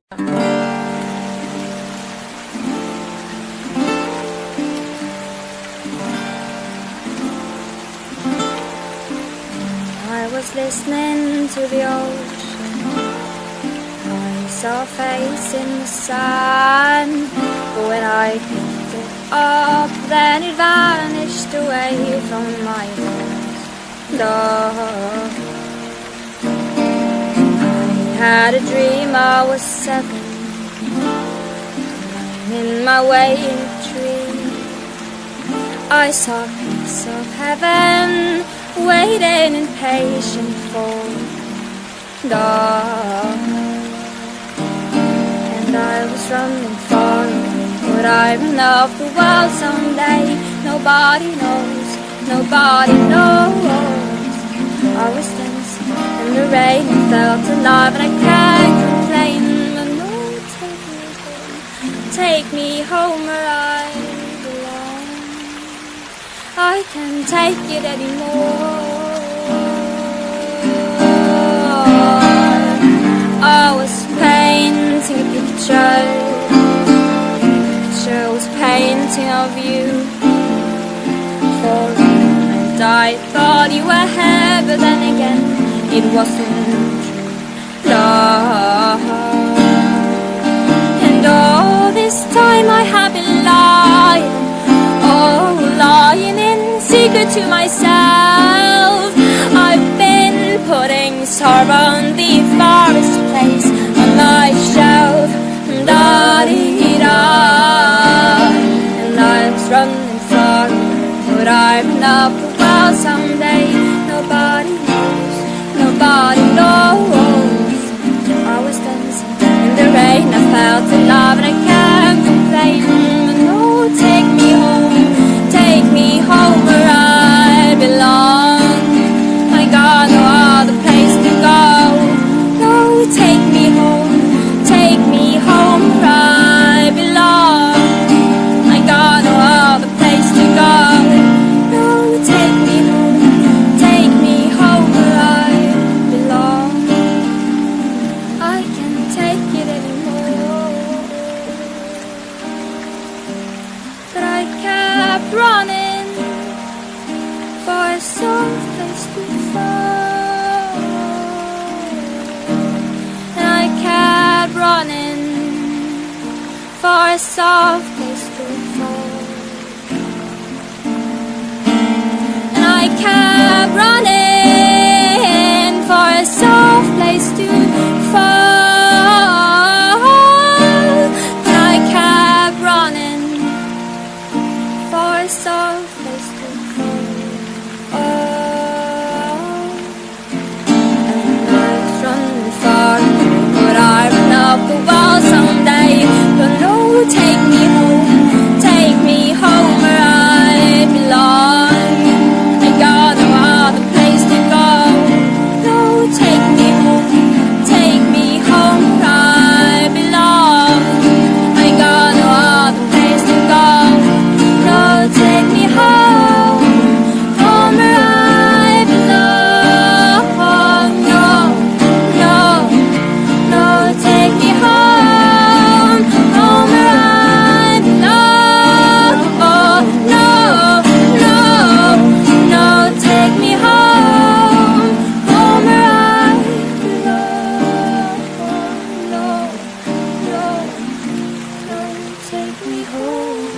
I was listening to the ocean. I saw a face in the sun, but when I picked it up, then it vanished away from my door. I had a dream I was 7, in my way in a tree. I saw a piece of heaven, waiting impatient for dawn. And I was running far away. Would I run off the world someday? Nobody knows, nobody knows. I was dancing in the rain and felt alive, and I can't complain. But no, take me home where I belong. I can't take it anymore. I was painting a picture. The picture was painting of you. For a moment I thought you were here, but then again it wasn't true love. And all this time I have been lying, lying in secret to myself. I've been putting sorrow on the farthest place on my shelf. Da-dee-da. And I was running far away. Would I run up the world someday? Nobody knows, nobody knows. I was dancing in the rain, I felt alive, and I can't complain. But no, take me home, take me home where I belong. I got no other place to go. No, take me home where I belong. I got no other place to go. No, take me home where I belong. I can't take it anymore. But I kept running for a soft place to fall. And I kept running for a soft place to fall. And I kept running for a soft place to fall. And I kept running for a soft place to fall. And I was running far away. Would I run up the wall someday? But no, take me home where I belong. I got no other place to go. No, take me home where I belong. I got no other place to go. No, take me home where I belong. No, take me home where I belong. No, take me home where I belong. No, take me home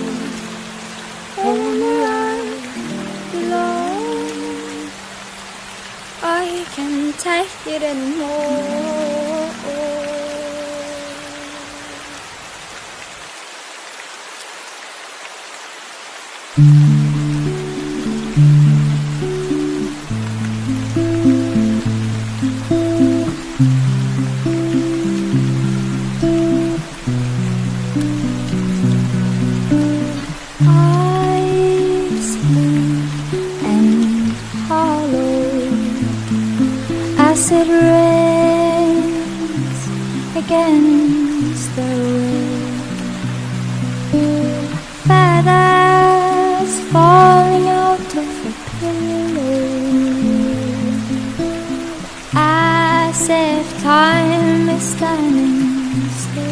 where I belong. I can't take it anymore. Eyes blue and hollow as it rains against the wind. Feathers falling out of the pillow, as if time is standing still.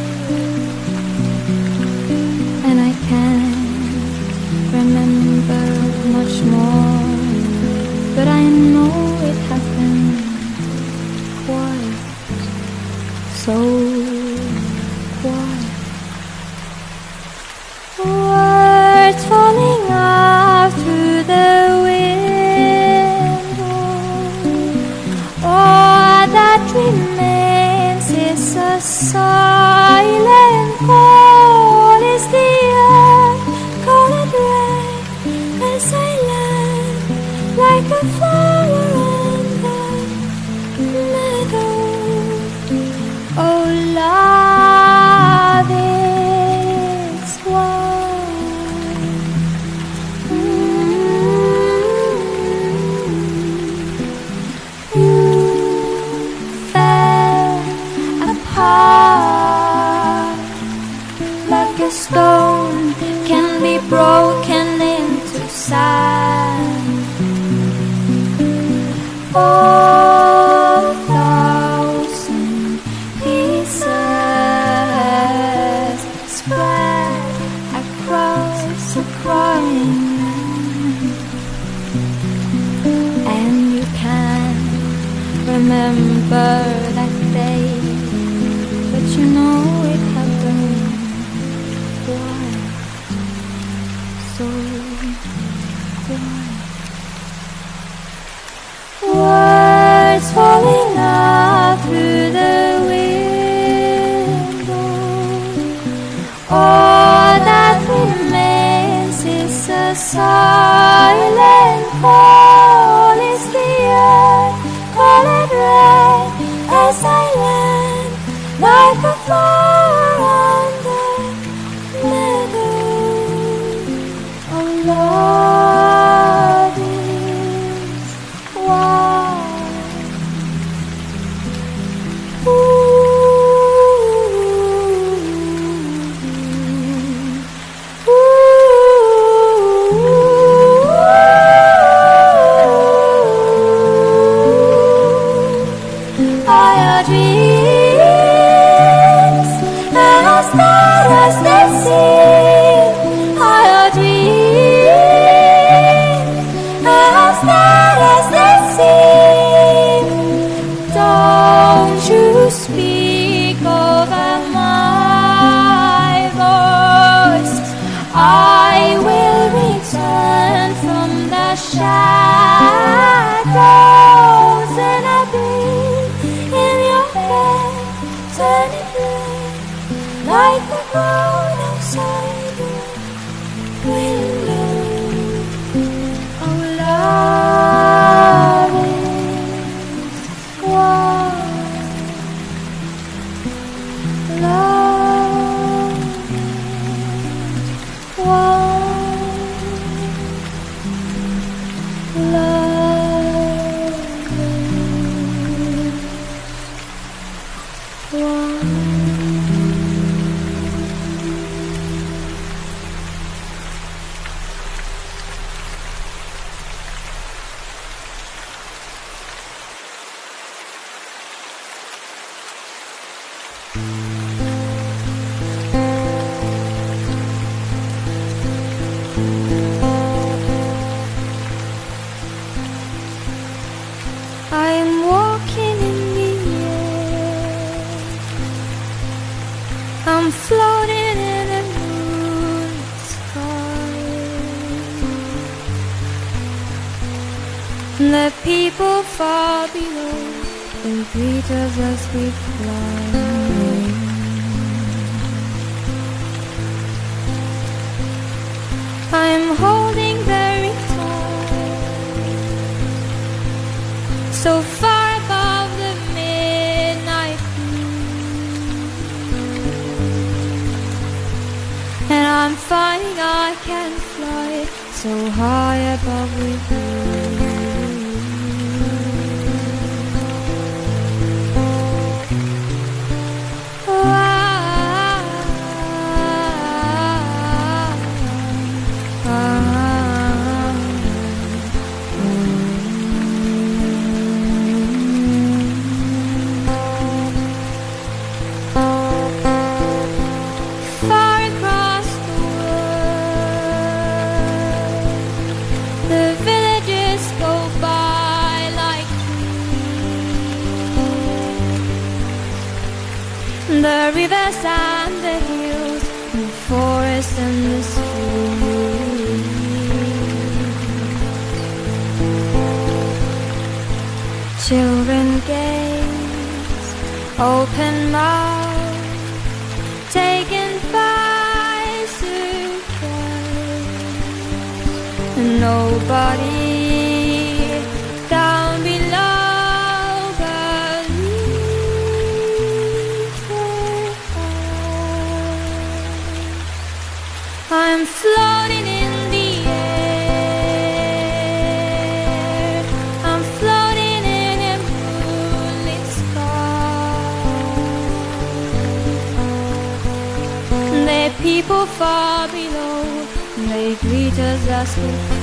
silent call is the earth colored red as I land like a flower on the meadow. Oh, love is like a stone can be broken into sand. 4,000 pieces spread across a crying land, and you can remember that day, but you know it happened. Why? So why? Words falling out through the window. All that remains is a silent call. Is the earth colored red as I land like a flower on the meadow. Oh, love is wild. Our dreams as far as they seem. Our dreams as far as they seem. Don't you speak over my voice. I will return from the shadows, and I'll be in your bed, turning red like the ground outside the window. Oh, love is wild. Love is wild. Love is wild. I'm walking in the air. I'm floating in a moon sky. The people far below, they greet us as we fly. I'm holding very tight, so far above the midnight blue, and I'm finding I can fly so high above with you. Far across the world, the villages go by like trees. The rivers and the hills, the forest and the streams. Children gaze, open mouth, body down below beneath her heart. I'm floating in the air, I'm floating in a moonlit sky. The people far below, they greet us as we fly.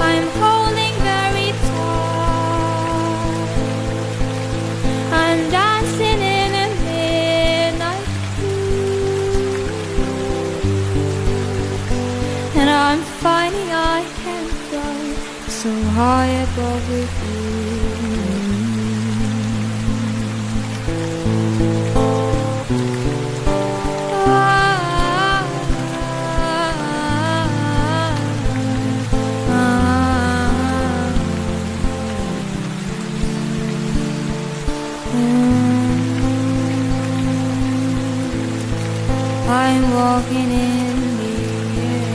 I'm holding very tight, I'm dancing in a midnight blue, and I'm finding I can fly so high above with you. I'm walking in the air.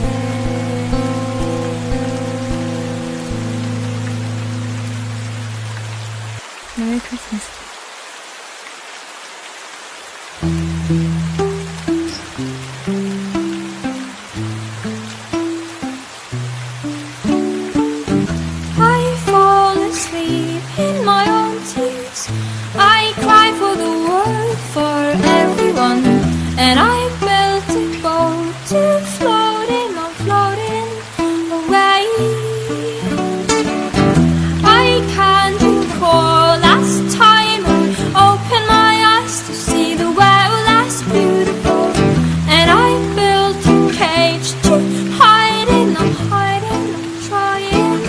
Merry Christmas. I fall asleep in my own tears. I cry for the world, for everyone, and I built a boat to floating, I'm floating away. I can't recall last time I opened my eyes to see the world as beautiful, and I built a cage to hide in, I'm hiding, I'm trying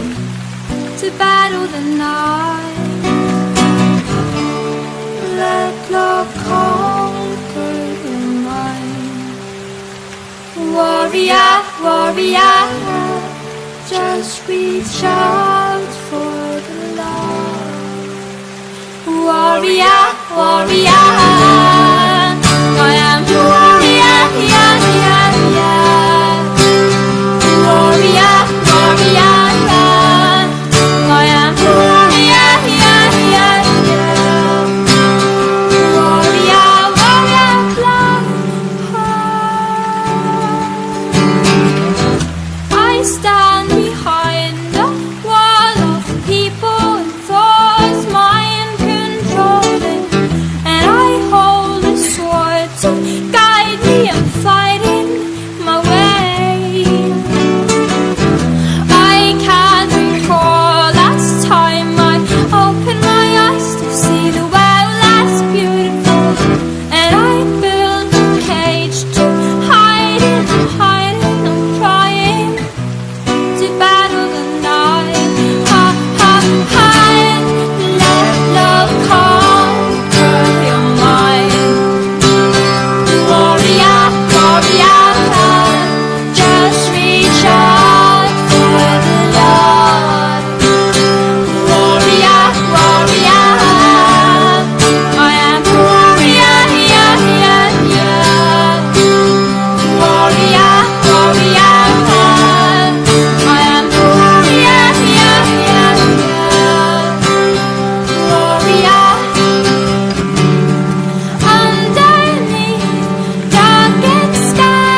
to battle the night. Let love conquer the mind. Warrior, warrior, just reach out for the love. Warrior, warrior, I am warrior, yeah, yeah, yeah. Warrior, warrior, I am warrior, yeah, yeah, yeah. Warrior, warrior, I stand behind the wall of people and thoughts mind controlling, and I hold a sword to guide me. I'm fighting my way. I can't recall last time I opened my eyes to see the world as beautiful, and I built a cage to hide in, I'm hiding, I'm trying to battle the night. Ha, ha, hide, let love conquer your mind. Warrior, warrior, just reach out for the love. Warrior, warrior, I am warrior, yeah, yeah, yeah. Warrior, warrior, I am warrior, yeah, yeah, yeah. Warrior, underneath darkened skies,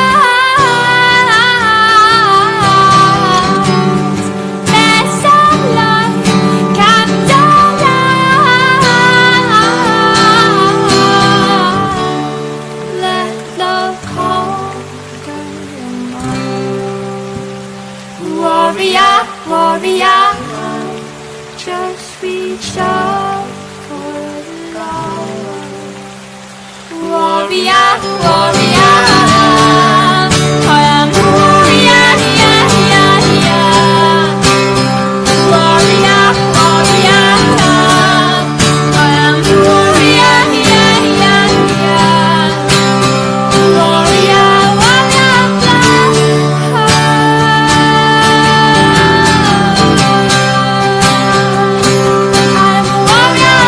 there's some light kept alive. Let love conquer your mind. Warrior, warrior, just reach out for the love. Warrior, warrior, I am warrior, yeah, yeah, yeah. Warrior, warrior, I am warrior, yeah, yeah, yeah. Warrior, warrior, I'm a warrior.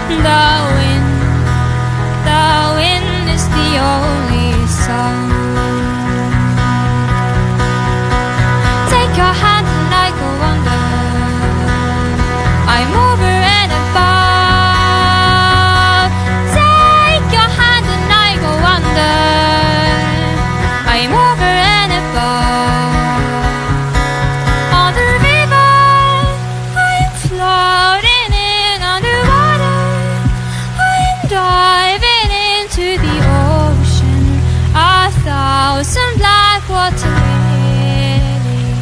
The wind is the only song. Take your hand and I go under. I'm over and above. Take your hand and I go under. I'm over and above. On the river, I'm floating in underwater. I'm diving into the ocean. 1,000 black water lilies.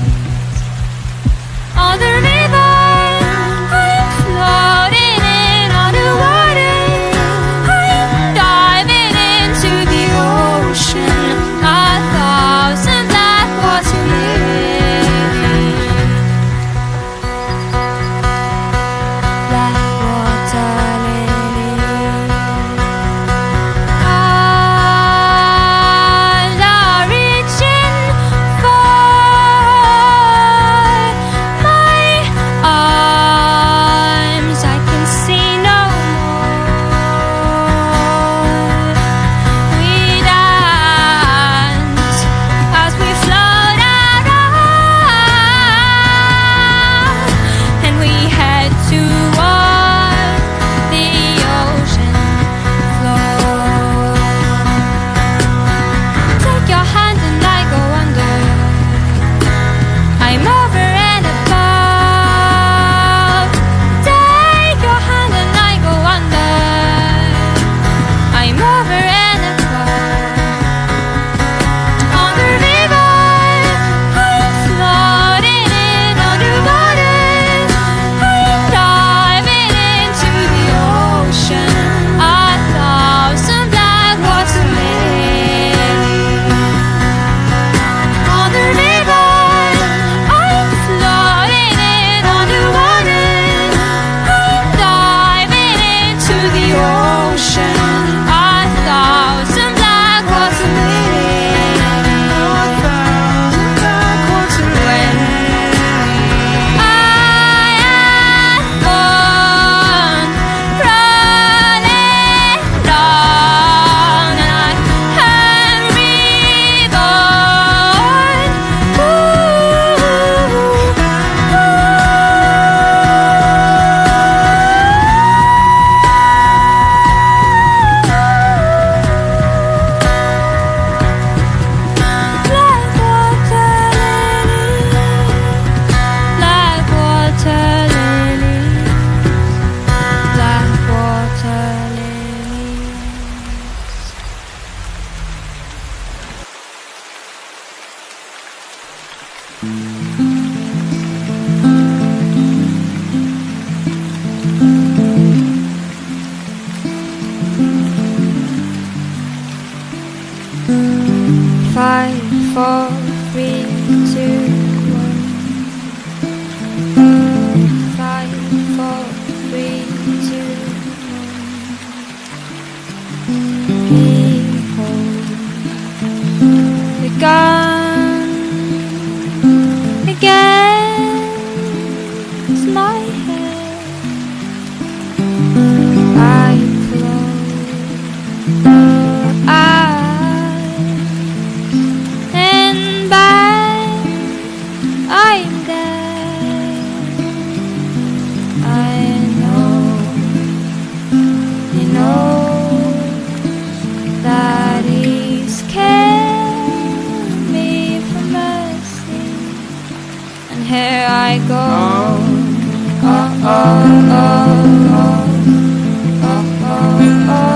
On the river, I'm floating in underwater. I'm diving into the ocean. 1,000 black water lilies. Black water lilies. And are reaching for my arms. I can see no more. We dance as we float out, and we head toward the ocean floor. Take your hand and I go under. I'm over and above. Take your hand and I go under. I'm over and above. On the river, I'm floating in underwater. I'm diving into the ocean. 1,000 black water lilies. On the river, I'm floating in underwater. I'm diving into the ocean. 1,000 black water lilies. 1,000 black water lilies. I am born, running down, and I am reborn. Black water lilies, black water lilies, black water lilies. Five, four, three, two, one. 5, 4, 3, 2, 1. Behold the gun against my head. I close my eyes and bang, I'm dead. I know, you know that He's kept me from mercy, and here I go. Oh, oh, oh, oh, oh, oh, oh,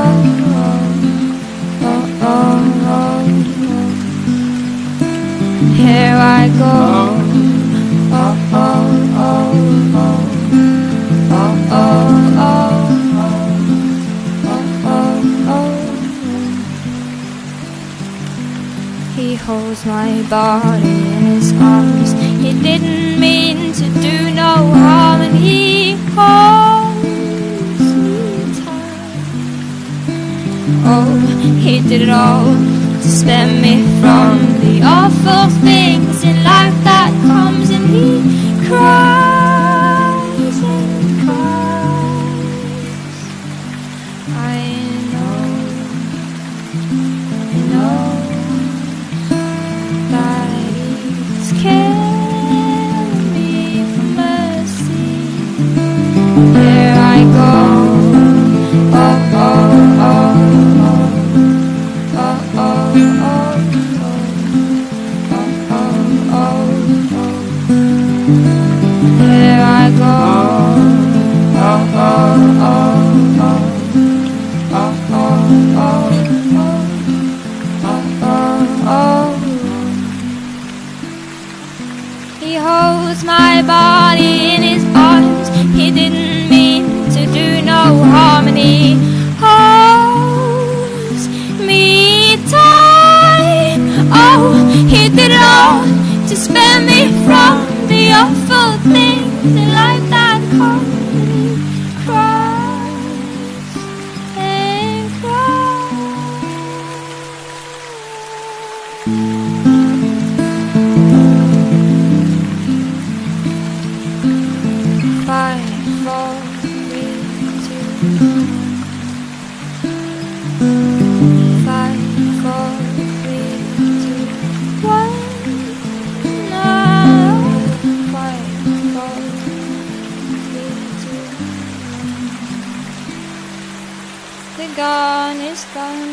oh, oh, oh. Here I go. Oh, oh, oh, oh, oh, oh, oh, oh, oh, oh. He holds my body in His arms. He didn't mean to do no harm, and He holds me tight. Oh, He did it all to spare me from the awful things in life that comes, and He cries and cries The gun is gone,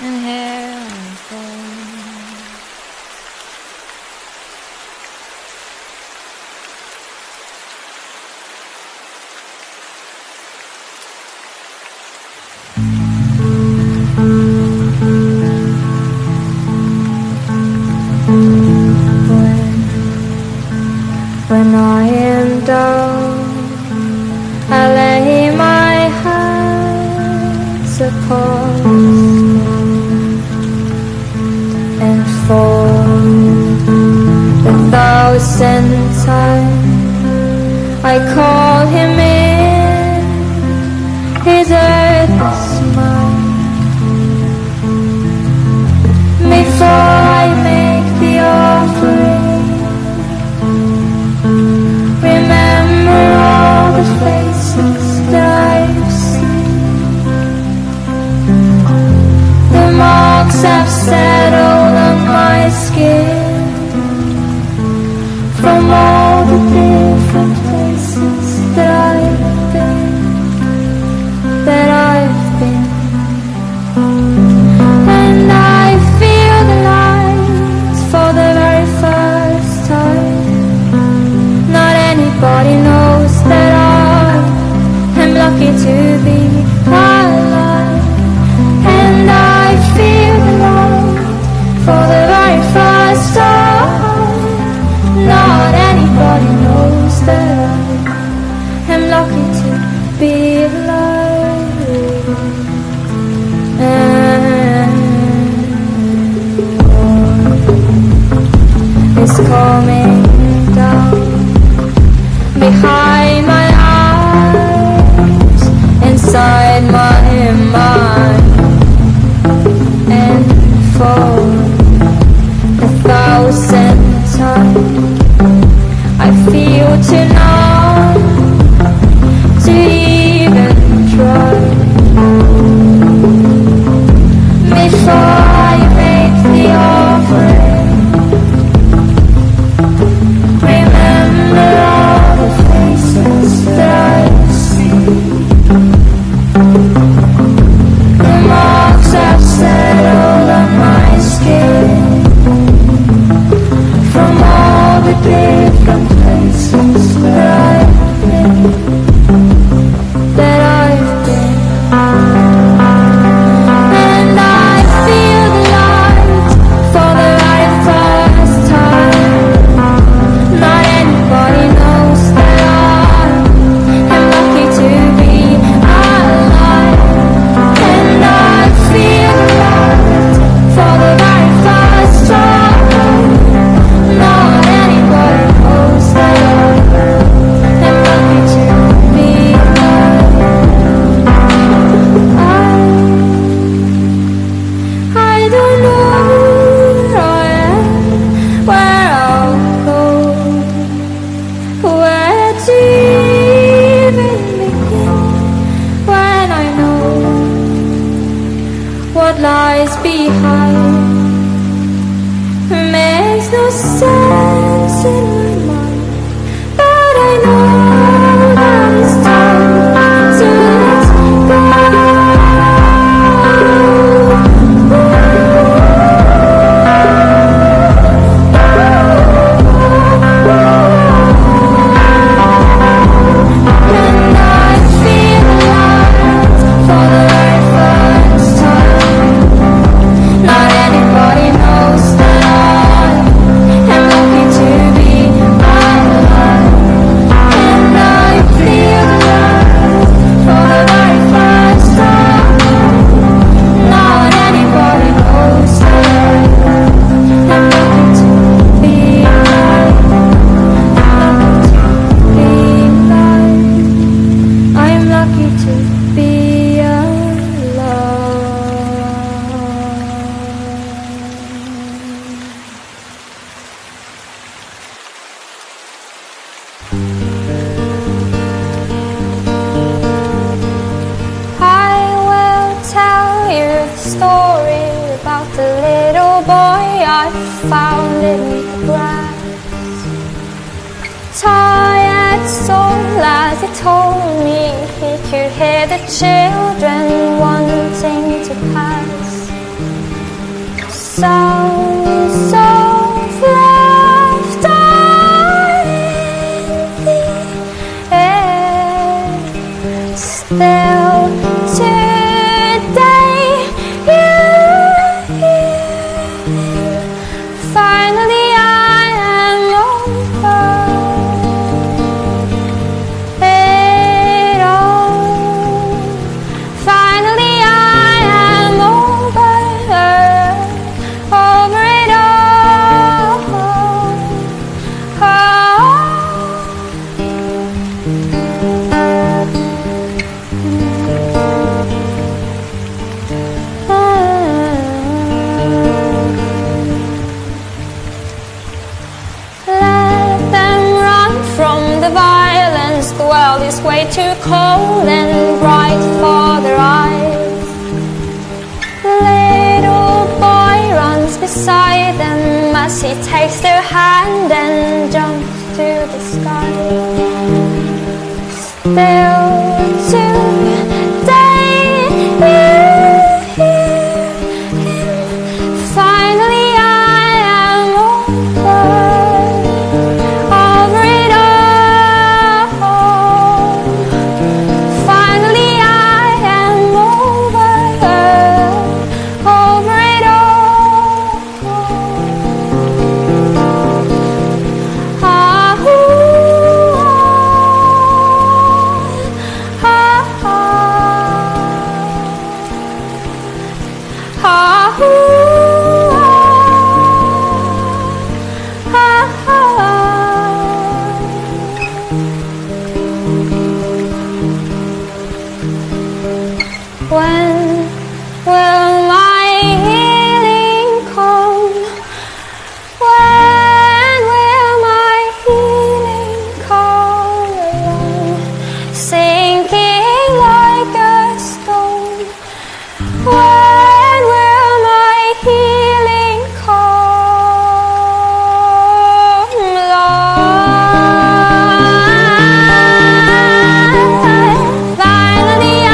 and here I go. When I am down, I lay my hands upon and for the 1,000th time I call him in, his earth is mine. Before I make the offering, remember all the faces that I've seen. The marks have settled on my skin from all the different places that I've been, And I feel the light for the very first time. Not anybody knows that I am lucky to be alive. And I feel the light for the very first time. Not anybody knows that I am lucky to be alive. And it's coming down behind my eyes, inside my mind, and for the 1,000th time I feel too numb to even try. Before I make the offering, I found in the grass. Tired soul as he told me he could hear the children wanting to pass. Sounds of laughter in the air. Still today you hear him. Finally I am over it all. Finally I am over it Let them run from the violence. The world is way too cold and bright for their eyes. The little boy runs beside them as he takes their hand and jumps to the sky. Still today you hear him. Finally I am over it all. Finally I am over it all. Ah, ooh, ah, ah, ah, ooh, ah, ah. When will my healing come? When will my healing come along? Sinking like a stone. When will my healing come along? Finally I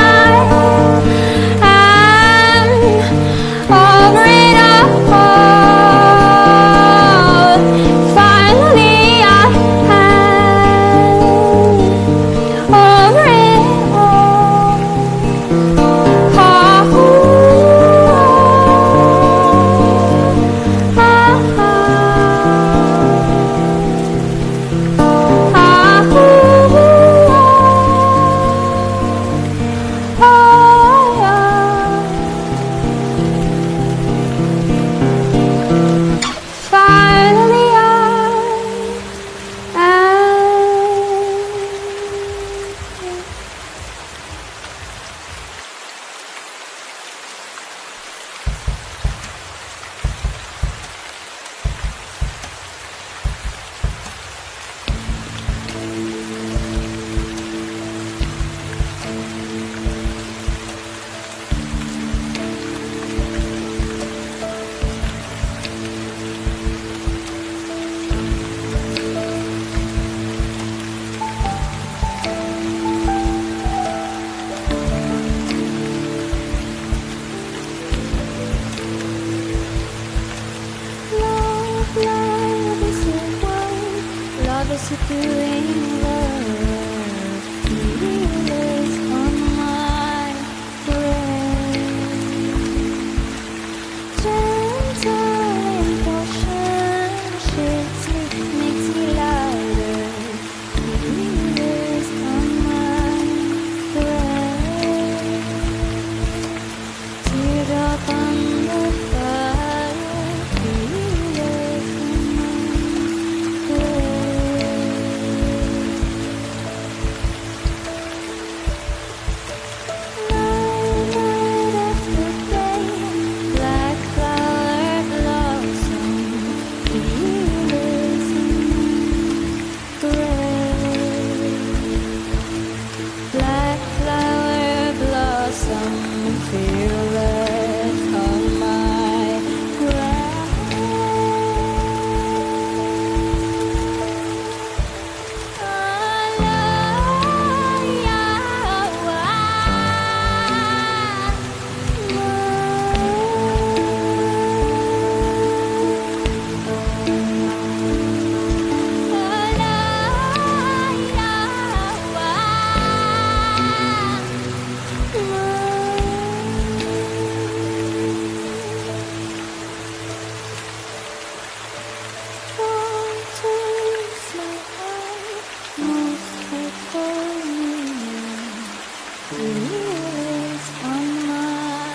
wheels on my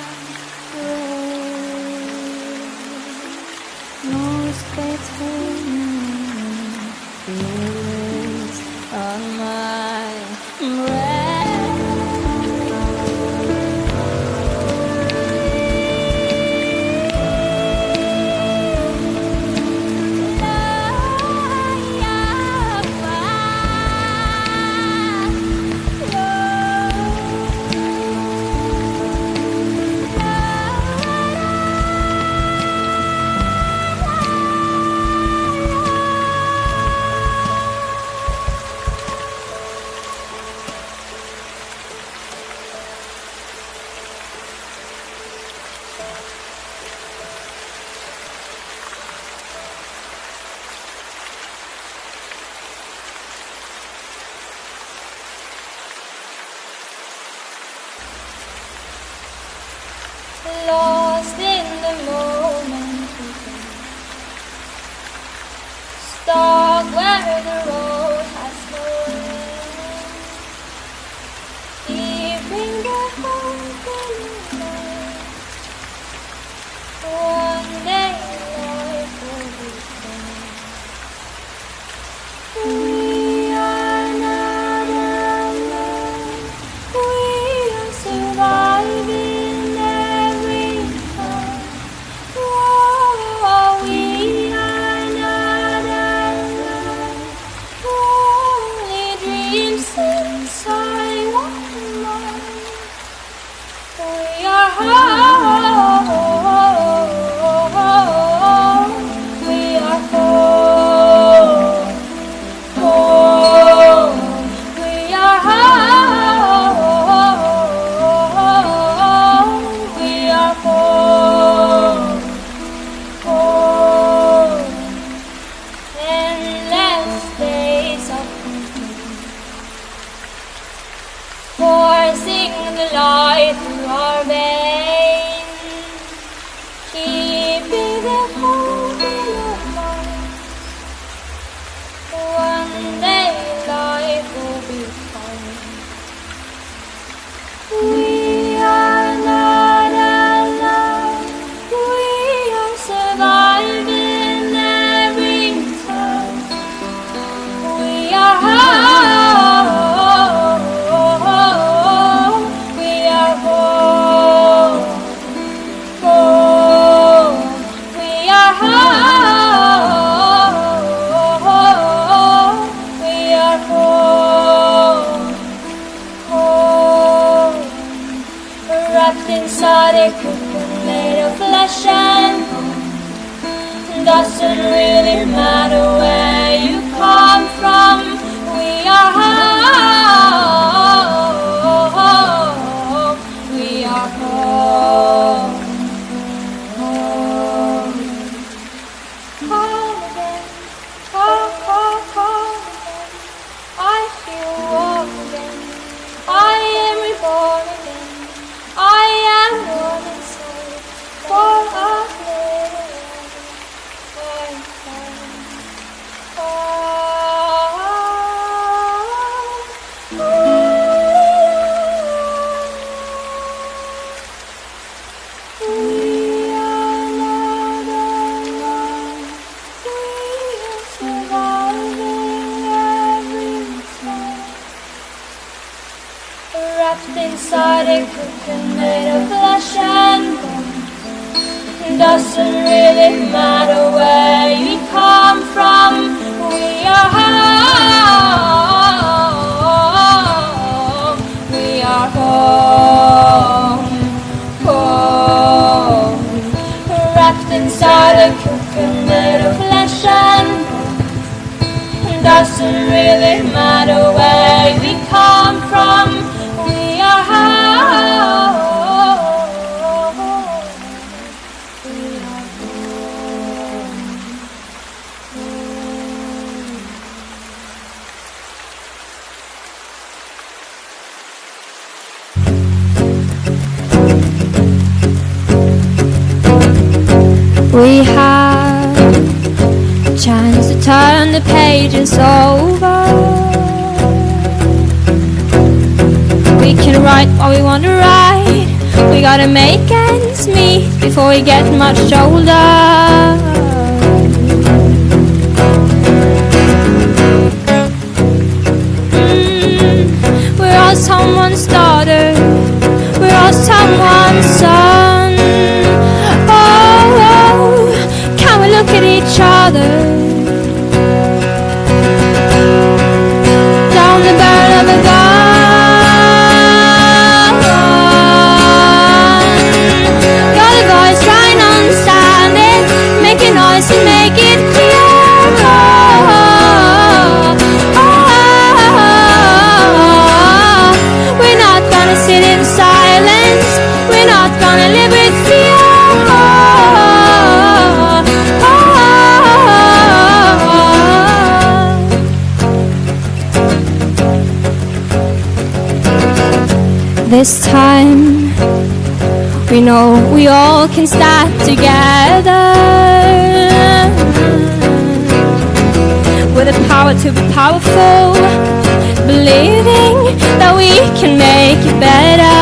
road. Most faithful wheels on my breath. Lost in the moment, stuck where the road has no end, keeping the hope in mind. One day life will be fine. We are not alone, we are surviving. Forcing the light through our veins, keeping the hope in our minds. One day life will be fine. We are not alone, we are surviving every time. We are inside a cocoon made of flesh and bone. Doesn't really matter where you come from. We are home. We are home. Home. Home again. Home, home, home again. I feel warm again. I am reborn again. I am born inside for a little while. We are not alone. We are surviving every time. Wrapped inside a cocoon made of flesh and bone. Doesn't really matter where you come from. We are home. We are home. Home. Wrapped inside a cocoon made of flesh and bone. Doesn't really matter where we come from. We are home. We are home. We have a chance to turn the pages over. We can right while we want to ride. We gotta make ends meet before we get much older. We're all someone's daughter, we're all someone's son. Oh, can we look at each other down the barrel of a gun? You're the voice trying to understand it, make a noise and make it clear. We're not gonna sit in silence, we're not gonna live with fear. This time, we know we all can stand together with the power to be powerful, believing that we can make it better.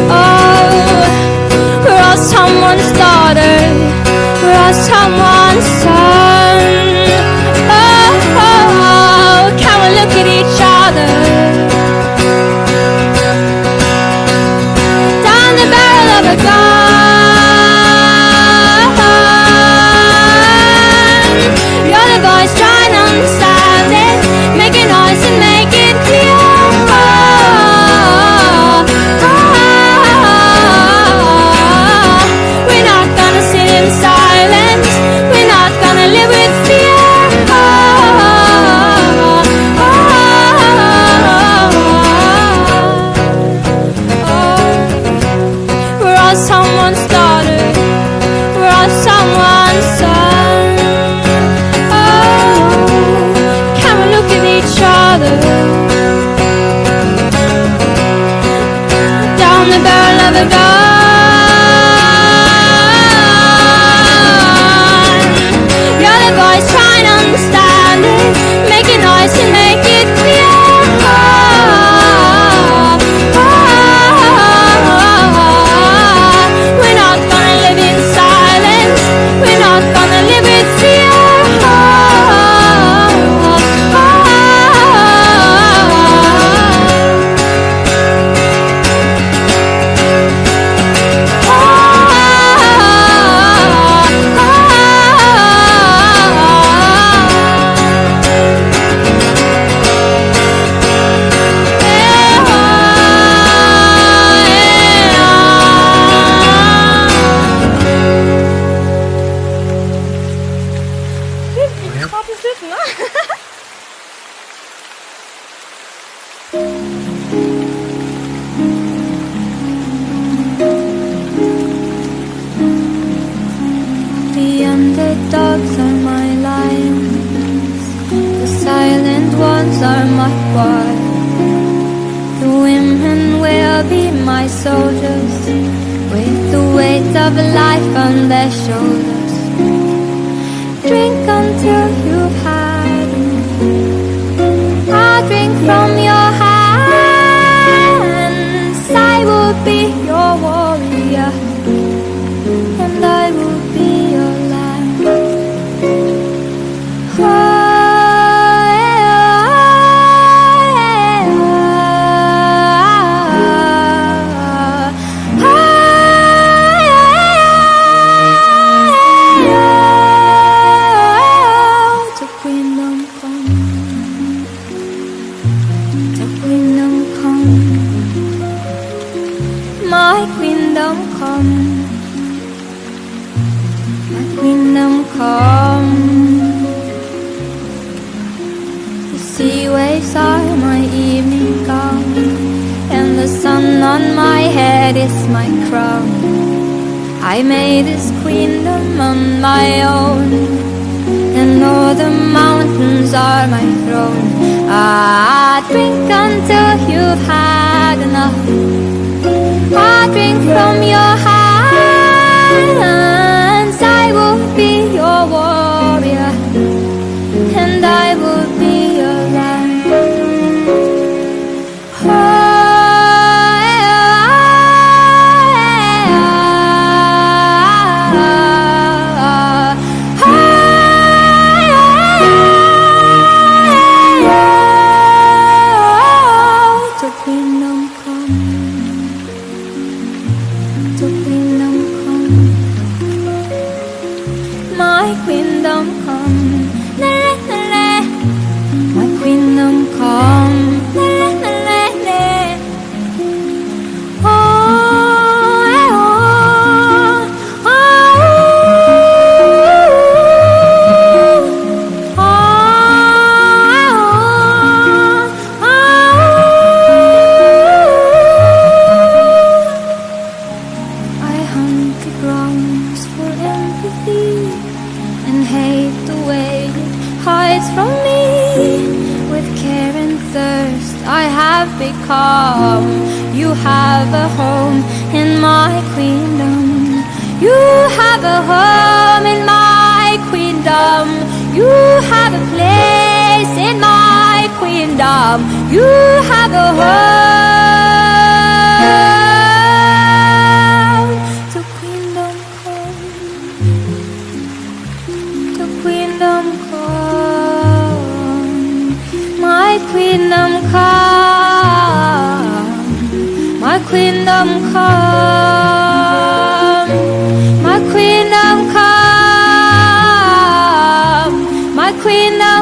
Oh, we're all someone's daughter, we're all someone's son. Look at each other down the barrel of a gun. You're the voice trying to understand it, make a noise and make it clear. We're not gonna sit in silence, we're not gonna live with fear. Someone's daughter, we're all someone's son. Oh, can we look at each other down the barrel of a gun? You're the voice trying to understand it, make a noise and make it clear. The underdogs are my lions, the silent ones are my war. The women will be my soldiers, with the weight of life on their shoulders. Drink until you've had enough. I'll drink from your hands. I will be your warrior, and I will be your lamb. To kingdom come, to kingdom come, my kingdom come. Kingdom come. The sea waves are my evening gown, and the sun on my head is my crown. I made this kingdom on my own, and all the mountains are my throne. Drink until you've had enough. Drink from your hands. I will be your warrior, and I will kingdom come. La la la, my kingdom come. La la la la. Oh, oh, oh, oh, oh, oh. I hunt the grounds for empathy and hate the way it hides from me. With care and thirst I have become. You have a home in my queendom. You have a home in my queendom. You have a place in my queendom. You have a home. To queendom come. To queendom come. My queendom come. My queendom come. My queendom come. My queendom